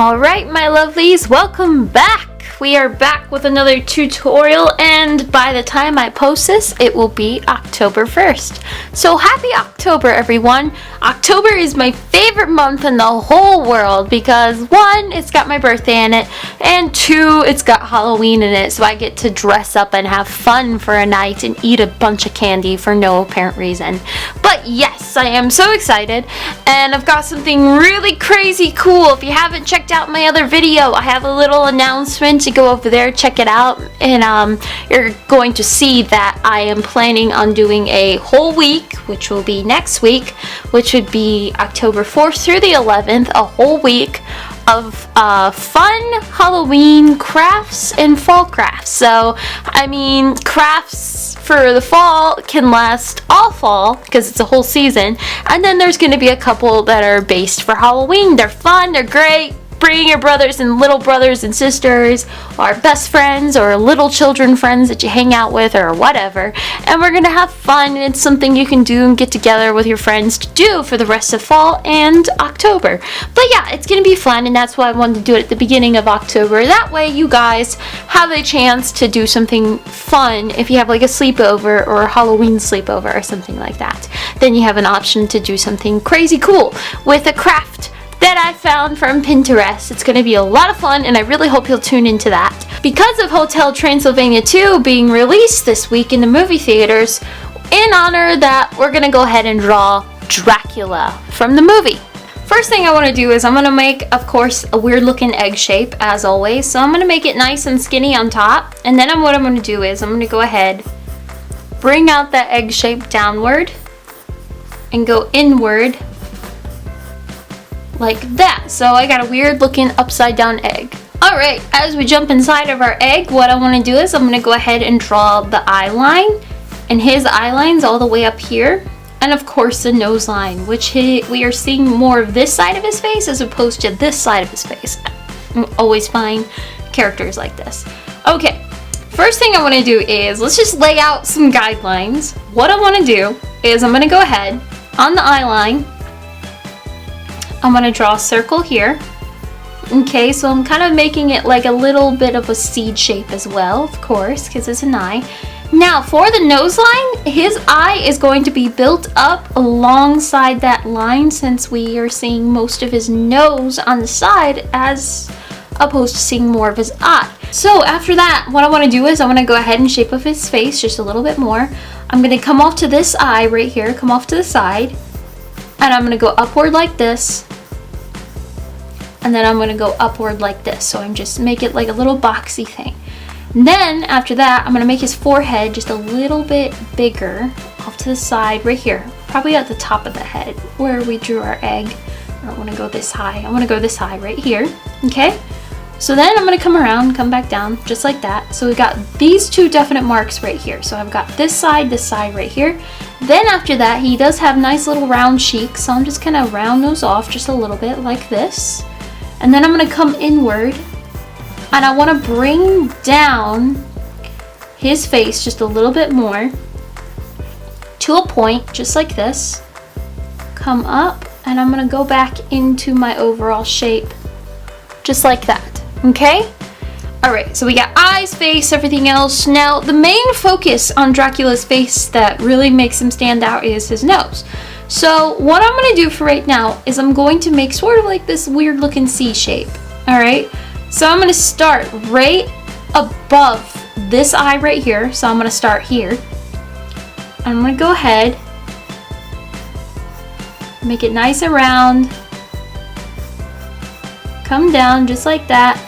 Alright my lovelies, welcome back! We are back with another tutorial, and by the time I post this, it will be October 1st. So happy October everyone! October is my favorite month in the whole world because 1, it's got my birthday in it, and 2, it's got Halloween in it, so I get to dress up and have fun for a night and eat a bunch of candy for no apparent reason. But yes, I am so excited, and I've got something really crazy cool. If you haven't checked out my other video, I have a little announcement. Go over there, check it out, and you're going to see that I am planning on doing a whole week, which will be next week, which would be October 4th through the 11th, a whole week of fun Halloween crafts and fall crafts. So I mean, crafts for the fall can last all fall because it's a whole season, and then there's going to be a couple that are based for Halloween. They're fun, they're great. Bring your brothers and little brothers and sisters, or best friends, or little children friends that you hang out with, or whatever, and we're gonna have fun, and it's something you can do and get together with your friends to do for the rest of fall and October. But yeah, it's gonna be fun, and that's why I wanted to do it at the beginning of October. That way you guys have a chance to do something fun. If you have like a sleepover or a Halloween sleepover or something like that, then you have an option to do something crazy cool with a craft that I found from Pinterest. It's going to be a lot of fun, and I really hope you'll tune into that. Because of Hotel Transylvania 2 being released this week in the movie theaters, in honor of that, we're going to go ahead and draw Dracula from the movie. First thing I want to do is I'm going to make, of course, a weird looking egg shape, as always. So I'm going to make it nice and skinny on top, and then what I'm going to do is I'm going to go ahead, bring out that egg shape downward, and go inward, like that. So I got a weird looking upside down egg. Alright, as we jump inside of our egg, what I want to do is I'm going to go ahead and draw the eye line, and his eye line's all the way up here, and of course the nose line, which we are seeing more of this side of his face as opposed to this side of his face. I always find characters like this. Okay, first thing I want to do is let's just lay out some guidelines. What I want to do is I'm going to go ahead on the eye line, I'm going to draw a circle here. Okay, so I'm kind of making it like a little bit of a seed shape as well, of course, because it's an eye. Now, for the nose line, his eye is going to be built up alongside that line, since we are seeing most of his nose on the side as opposed to seeing more of his eye. So after that, what I want to do is I want to go ahead and shape up his face just a little bit more. I'm going to come off to this eye right here, come off to the side, and I'm going to go upward like this, and then I'm going to go upward like this. So I'm just make it like a little boxy thing. And then after that, I'm going to make his forehead just a little bit bigger off to the side right here, probably at the top of the head where we drew our egg. I don't want to go this high. I want to go this high right here. Okay, so then I'm going to come around, come back down just like that. So we got these two definite marks right here. So I've got this side right here. Then after that, he does have nice little round cheeks, so I'm just going to round those off just a little bit like this. And then I'm going to come inward, and I want to bring down his face just a little bit more to a point, just like this. Come up, and I'm going to go back into my overall shape, just like that. Okay? Alright, so we got eyes, face, everything else. Now, the main focus on Dracula's face that really makes him stand out is his nose. So what I'm going to do for right now is I'm going to make sort of like this weird looking C shape. Alright, so I'm going to start right above this eye right here. So I'm going to start here. I'm going to go ahead, make it nice and round, come down just like that,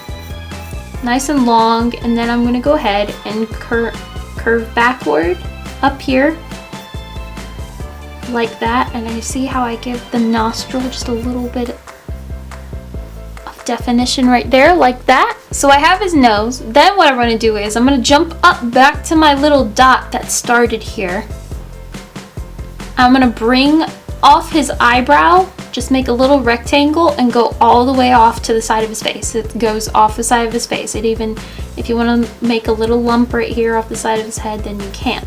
nice and long, and then I'm going to go ahead and curve backward up here like that. And I see how I give the nostril just a little bit of definition right there, like that. So I have his nose. Then what I'm going to do is I'm going to jump up back to my little dot that started here. I'm going to bring off his eyebrow, just make a little rectangle and go all the way off to the side of his face. It goes off the side of his face. It even, if you want to make a little lump right here off the side of his head, then you can.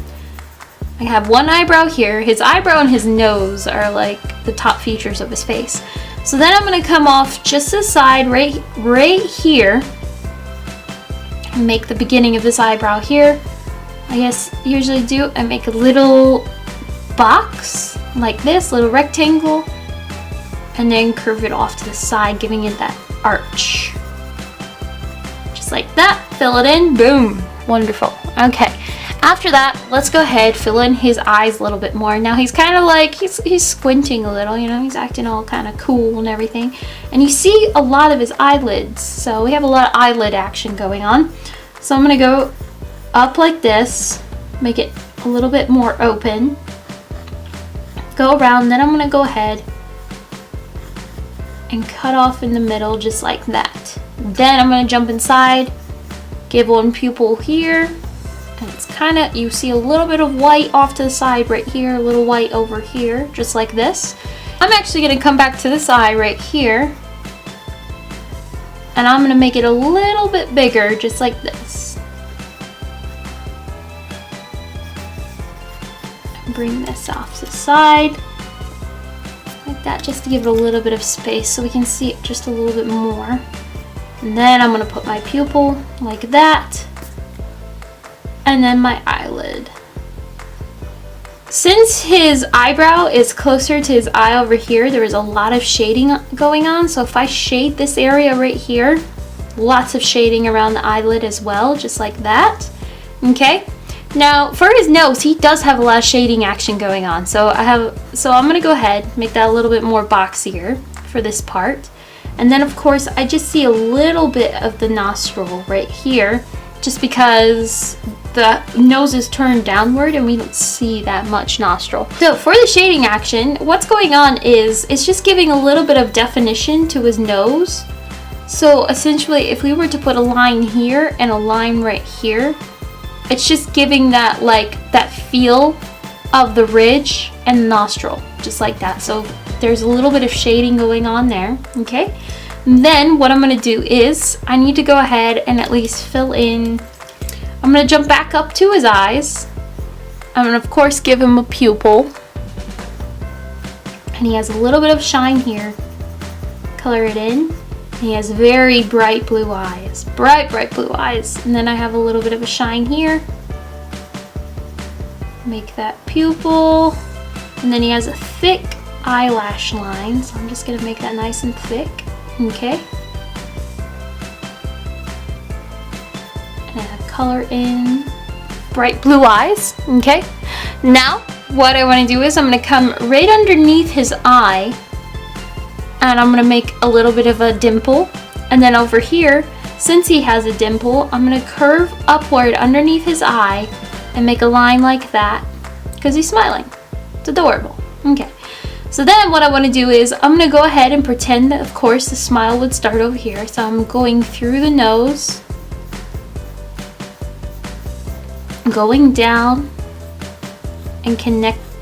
I have one eyebrow here. His eyebrow and his nose are like the top features of his face. So then I'm gonna come off just the side right here and make the beginning of this eyebrow here. I guess usually do and make a little box like this, little rectangle, and then curve it off to the side, giving it that arch. Just like that, fill it in, boom, wonderful. Okay, after that, let's go ahead, fill in his eyes a little bit more. Now he's kind of like, he's squinting a little, you know, he's acting all kind of cool and everything. And you see a lot of his eyelids, so we have a lot of eyelid action going on. So I'm gonna go up like this, make it a little bit more open, go around, then I'm gonna go ahead and cut off in the middle just like that. Then I'm gonna jump inside, give one pupil here, and it's kind of, you see a little bit of white off to the side right here, a little white over here, just like this. I'm actually gonna come back to this eye right here, and I'm gonna make it a little bit bigger, just like this. Bring this off to the side, like that, just to give it a little bit of space so we can see it just a little bit more. And then I'm gonna put my pupil like that, and then my eyelid. Since his eyebrow is closer to his eye over here, there is a lot of shading going on. So if I shade this area right here, lots of shading around the eyelid as well, just like that. Okay. Now for his nose, he does have a lot of shading action going on. So I'm gonna go ahead, make that a little bit more boxier for this part. And then of course, I just see a little bit of the nostril right here, just because the nose is turned downward and we don't see that much nostril. So for the shading action, what's going on is it's just giving a little bit of definition to his nose. So essentially, if we were to put a line here and a line right here, it's just giving that, like, that feel of the ridge and nostril, just like that. So there's a little bit of shading going on there, okay? And then what I'm gonna do is I need to go ahead and at least fill in. I'm gonna jump back up to his eyes. I'm gonna of course give him a pupil. And he has a little bit of shine here. Color it in. And he has very bright blue eyes. Bright blue eyes. And then I have a little bit of a shine here. Make that pupil. And then he has a thick eyelash line. So I'm just gonna make that nice and thick. Okay. And color in bright blue eyes. Okay. Now what I want to do is I'm going to come right underneath his eye, and I'm going to make a little bit of a dimple. And then over here, since he has a dimple, I'm going to curve upward underneath his eye and make a line like that because he's smiling. It's adorable. Okay. So then what I want to do is I'm going to go ahead and pretend that, of course, the smile would start over here. So I'm going through the nose, going down, and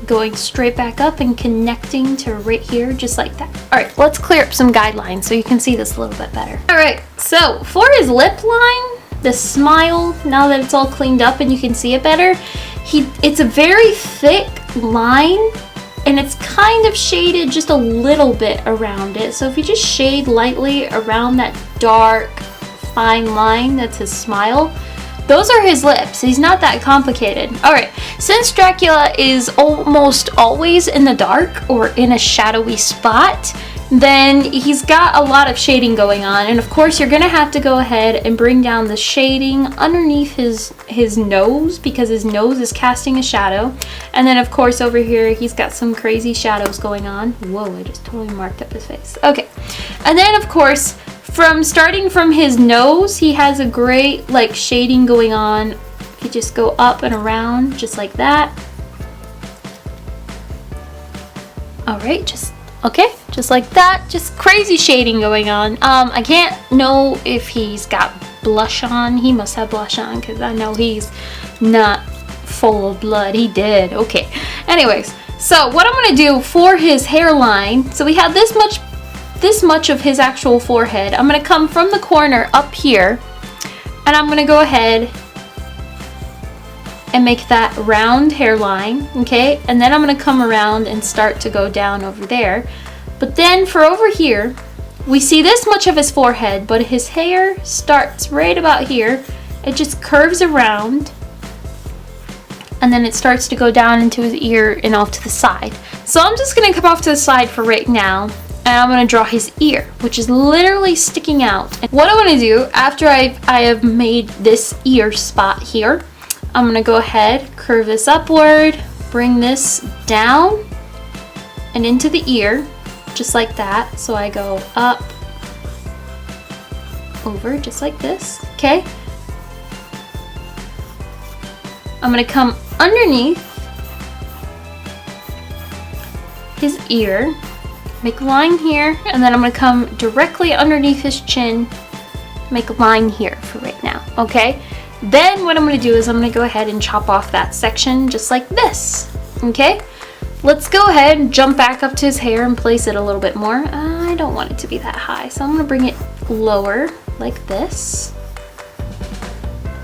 going straight back up and connecting to right here, just like that. All right, let's clear up some guidelines so you can see this a little bit better. All right, so for his lip line, the smile, now that it's all cleaned up and you can see it better, it's a very thick line, and it's kind of shaded just a little bit around it. So if you just shade lightly around that dark, fine line that's his smile, those are his lips. He's not that complicated. All right, since Dracula is almost always in the dark or in a shadowy spot, then he's got a lot of shading going on. And of course, you're gonna have to go ahead and bring down the shading underneath his nose, because his nose is casting a shadow. And then of course over here, he's got some crazy shadows going on. Whoa, I just totally marked up his face. Okay, and then of course, starting from his nose, he has a great like shading going on. If you just go up and around, just like that. All right, just like that. Just crazy shading going on. I can't know if he's got blush on. He must have blush on because I know he's not full of blood. He did. Okay. Anyways, so what I'm gonna do for his hairline. So we have this much of his actual forehead. I'm going to come from the corner up here, and I'm going to go ahead and make that round hairline, okay? And then I'm going to come around and start to go down over there. But then for over here, we see this much of his forehead, but his hair starts right about here. It just curves around, and then it starts to go down into his ear and off to the side. So I'm just gonna come off to the side for right now, and I'm gonna draw his ear, which is literally sticking out. And what I wanna do after I have made this ear spot here, I'm gonna go ahead, curve this upward, bring this down and into the ear, just like that. So I go up, over, just like this, okay? I'm gonna come underneath his ear, make a line here, and then I'm gonna come directly underneath his chin, make a line here for right now, okay? Then what I'm gonna do is I'm gonna go ahead and chop off that section just like this, okay? Let's go ahead and jump back up to his hair and place it a little bit more. I don't want it to be that high, so I'm gonna bring it lower like this.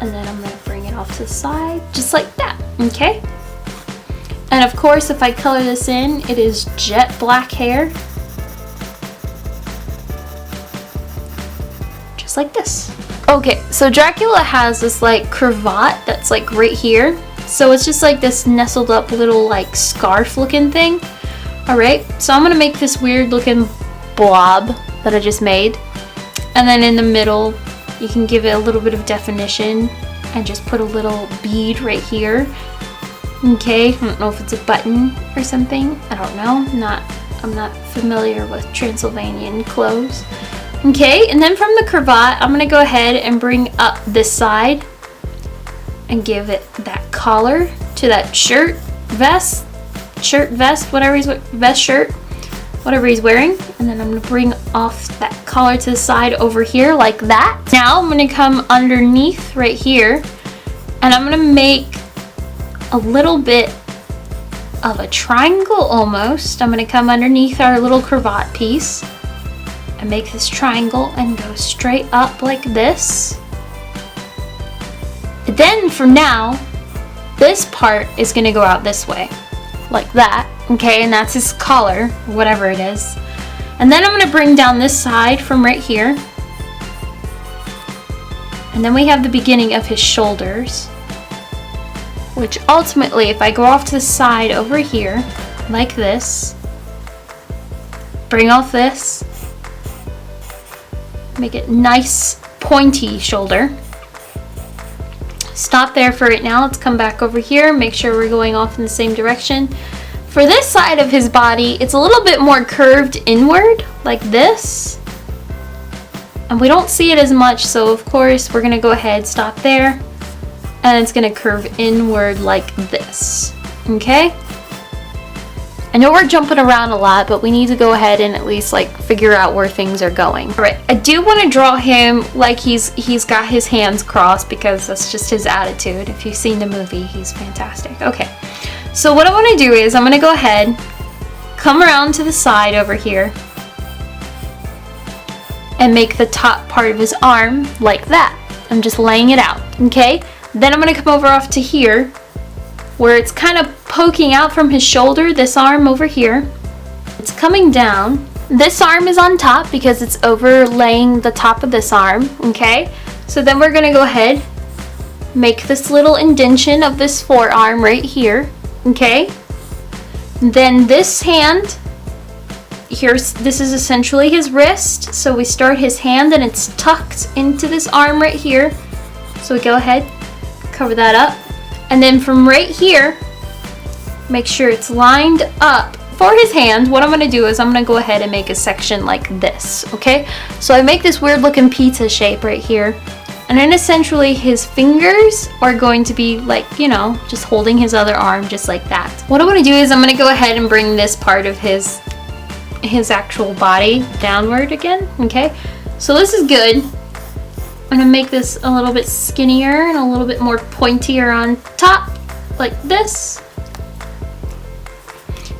And then I'm gonna bring it off to the side, just like that, okay? And of course, if I color this in, it is jet black hair. Just like this. Okay, so Dracula has this like cravat that's like right here. So it's just like this nestled up little like scarf looking thing. All right, so I'm gonna make this weird looking blob that I just made. And then in the middle, you can give it a little bit of definition and just put a little bead right here. Okay, I don't know if it's a button or something. I don't know. I'm not familiar with Transylvanian clothes. Okay, and then from the cravat, I'm gonna go ahead and bring up this side and give it that collar to that shirt, vest, whatever he's wearing. And then I'm gonna bring off that collar to the side over here like that. Now I'm gonna come underneath right here, and I'm gonna make a little bit of a triangle almost. I'm gonna come underneath our little cravat piece and make this triangle and go straight up like this. Then from now, this part is gonna go out this way, like that, okay? And that's his collar, whatever it is. And then I'm gonna bring down this side from right here. And then we have the beginning of his shoulders, which ultimately, if I go off to the side over here, like this, bring off this, make it nice pointy shoulder. Stop there for right now. Let's come back over here, make sure we're going off in the same direction. For this side of his body, it's a little bit more curved inward, like this. And we don't see it as much, so of course we're gonna go ahead, stop there, and it's gonna curve inward like this, okay? I know we're jumping around a lot, but we need to go ahead and at least like figure out where things are going. All right, I do want to draw him like he's got his hands crossed, because that's just his attitude. If you've seen the movie, he's fantastic. Okay, so what I want to do is I'm going to go ahead, come around to the side over here, and make the top part of his arm like that. I'm just laying it out, okay? Then I'm going to come over off to here, where it's kind of poking out from his shoulder, this arm over here. It's coming down. This arm is on top because it's overlaying the top of this arm, okay? So then we're gonna go ahead, make this little indentation of this forearm right here, okay? Then this hand, this is essentially his wrist. So we start his hand and it's tucked into this arm right here. So we go ahead, cover that up. And then from right here, make sure it's lined up. For his hand, what I'm going to do is I'm going to go ahead and make a section like this, okay? So I make this weird looking pizza shape right here. And then essentially his fingers are going to be like, you know, just holding his other arm just like that. What I want to do is I'm going to go ahead and bring this part of his actual body downward again, okay? So this is good. I'm gonna make this a little bit skinnier and a little bit more pointier on top, like this.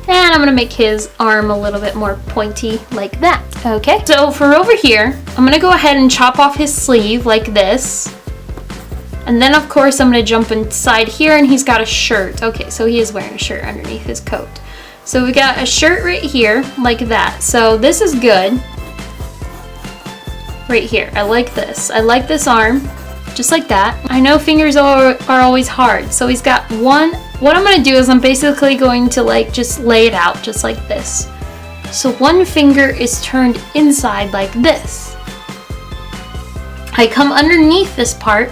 And I'm gonna make his arm a little bit more pointy like that, okay? So for over here, I'm gonna go ahead and chop off his sleeve like this. And then of course I'm gonna jump inside here, and he's got a shirt. Okay, so he is wearing a shirt underneath his coat. So we got a shirt right here, like that. So this is good. Right here, I like this. I like this arm, just like that. I know fingers are always hard, so he's got one. What I'm gonna do is I'm basically going to like just lay it out just like this. So one finger is turned inside like this. I come underneath this part,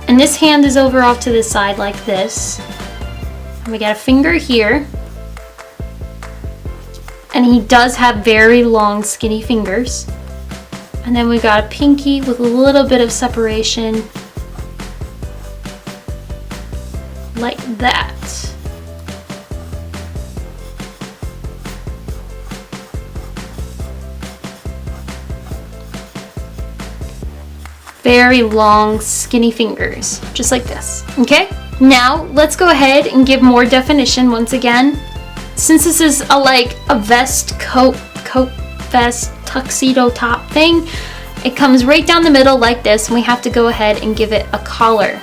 and this hand is over off to the side like this. And we got a finger here. And he does have very long, skinny fingers. And then we got a pinky with a little bit of separation. Like that. Very long, skinny fingers, just like this, okay? Now, let's go ahead and give more definition once again. Since this is a vest, coat vest, tuxedo top thing, it comes right down the middle like this, and we have to go ahead and give it a collar.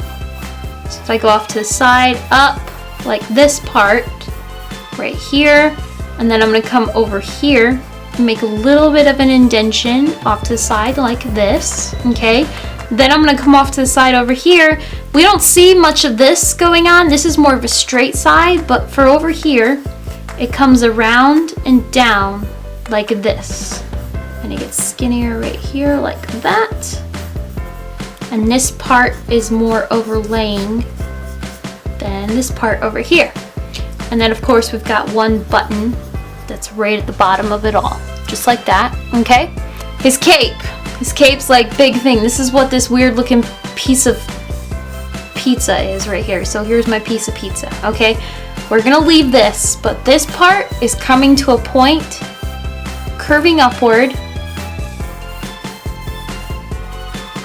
So if I go off to the side, up, like this part, right here, and then I'm gonna come over here, make a little bit of an indentation off to the side like this, okay? Then I'm gonna come off to the side over here. We don't see much of this going on. This is more of a straight side, but for over here, it comes around and down like this. And it gets skinnier right here like that. And this part is more overlaying than this part over here. And then of course we've got one button that's right at the bottom of it all. Just like that, okay? His cape. His cape's like big thing. This is what this weird looking piece of pizza is right here. So here's my piece of pizza, okay? We're gonna leave this, but this part is coming to a point, curving upward,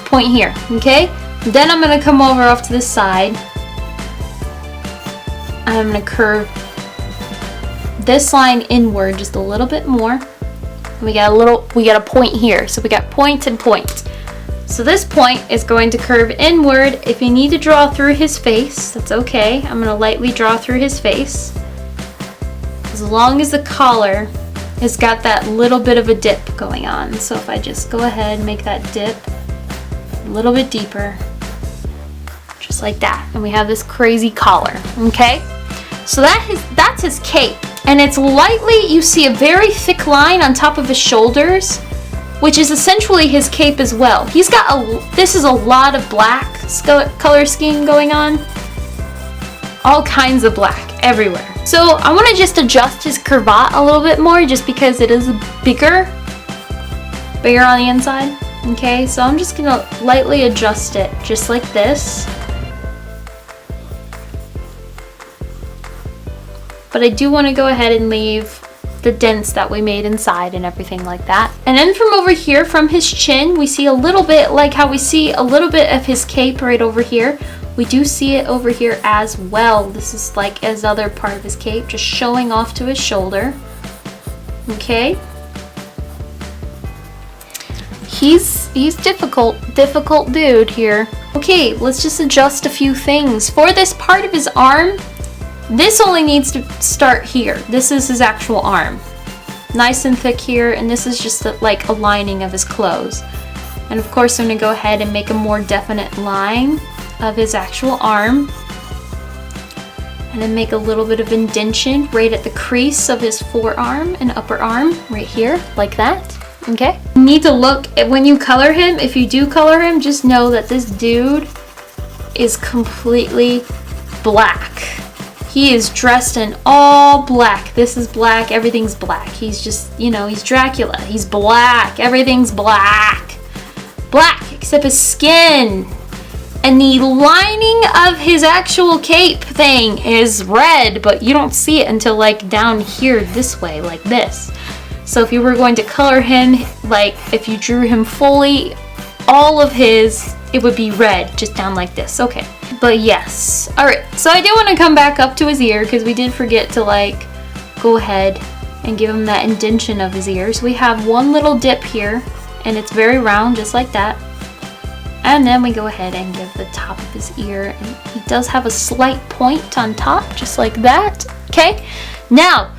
point here, okay? Then I'm gonna come over off to the side. I'm gonna curve this line inward just a little bit more. We got a point here. So we got point and point. So this point is going to curve inward. If you need to draw through his face, that's okay. I'm gonna lightly draw through his face. As long as the collar has got that little bit of a dip going on. So if I just go ahead and make that dip a little bit deeper, just like that. And we have this crazy collar, okay? So that's his cape. And it's lightly, you see a very thick line on top of his shoulders, which is essentially his cape as well. He's got this is a lot of black color scheme going on. All kinds of black everywhere. So I want to just adjust his cravat a little bit more just because it is bigger on the inside. Okay, so I'm just gonna lightly adjust it just like this. But I do want to go ahead and leave the dents that we made inside and everything like that. And then from over here, from his chin, we see a little bit like how we see a little bit of his cape right over here. We do see it over here as well. This is like his other part of his cape, just showing off to his shoulder. Okay. He's difficult dude here. Okay, let's just adjust a few things. For this part of his arm, this only needs to start here. This is his actual arm. Nice and thick here, and this is just like a lining of his clothes. And of course I'm gonna go ahead and make a more definite line of his actual arm. And then make a little bit of indentation right at the crease of his forearm and upper arm, right here, like that. Okay? You need to look, when you color him, if you do color him, just know that this dude is completely black. He is dressed in all black. This is black, everything's black. He's just, you know, he's Dracula. He's black, everything's black. Black, except his skin. And the lining of his actual cape thing is red, but you don't see it until like down here this way, like this. So if you were going to color him, like if you drew him fully, all of his, it would be red, just down like this. Okay. But yes. Alright, so I do want to come back up to his ear because we did forget to like go ahead and give him that indentation of his ears. We have one little dip here and it's very round, just like that. And then we go ahead and give the top of his ear, and he does have a slight point on top, just like that. Okay, now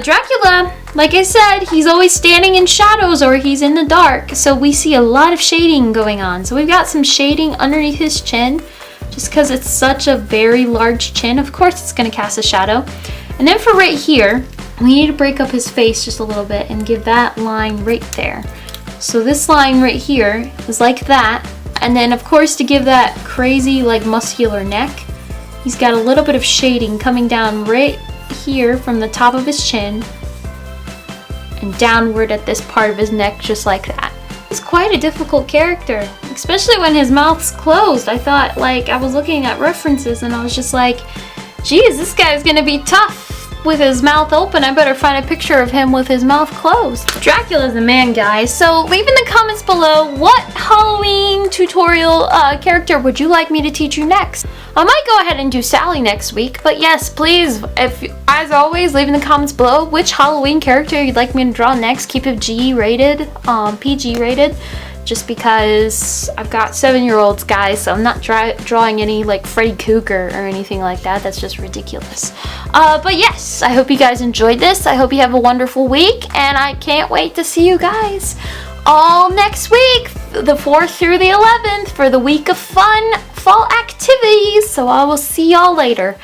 Dracula, like I said, he's always standing in shadows or he's in the dark, so we see a lot of shading going on. So we've got some shading underneath his chin, just because it's such a very large chin. Of course it's going to cast a shadow. And then for right here, we need to break up his face just a little bit and give that line right there. So this line right here is like that. And then of course, to give that crazy like muscular neck, he's got a little bit of shading coming down right here from the top of his chin and downward at this part of his neck, just like that. He's quite a difficult character, especially when his mouth's closed. I thought, like, I was looking at references and I was just like, geez, this guy's gonna be tough with his mouth open. I better find a picture of him with his mouth closed. Dracula's a man, guys. So leave in the comments below, what Halloween tutorial character would you like me to teach you next? I might go ahead and do Sally next week, but yes, please, as always, leave in the comments below which Halloween character you'd like me to draw next. Keep it G rated, PG rated, just because I've got 7-year-olds, guys, so I'm not drawing any like Freddy Krueger or anything like that. That's just ridiculous. But yes, I hope you guys enjoyed this. I hope you have a wonderful week, and I can't wait to see you guys all next week, the 4th through the 11th, for the week of fun fall activities. So I will see y'all later.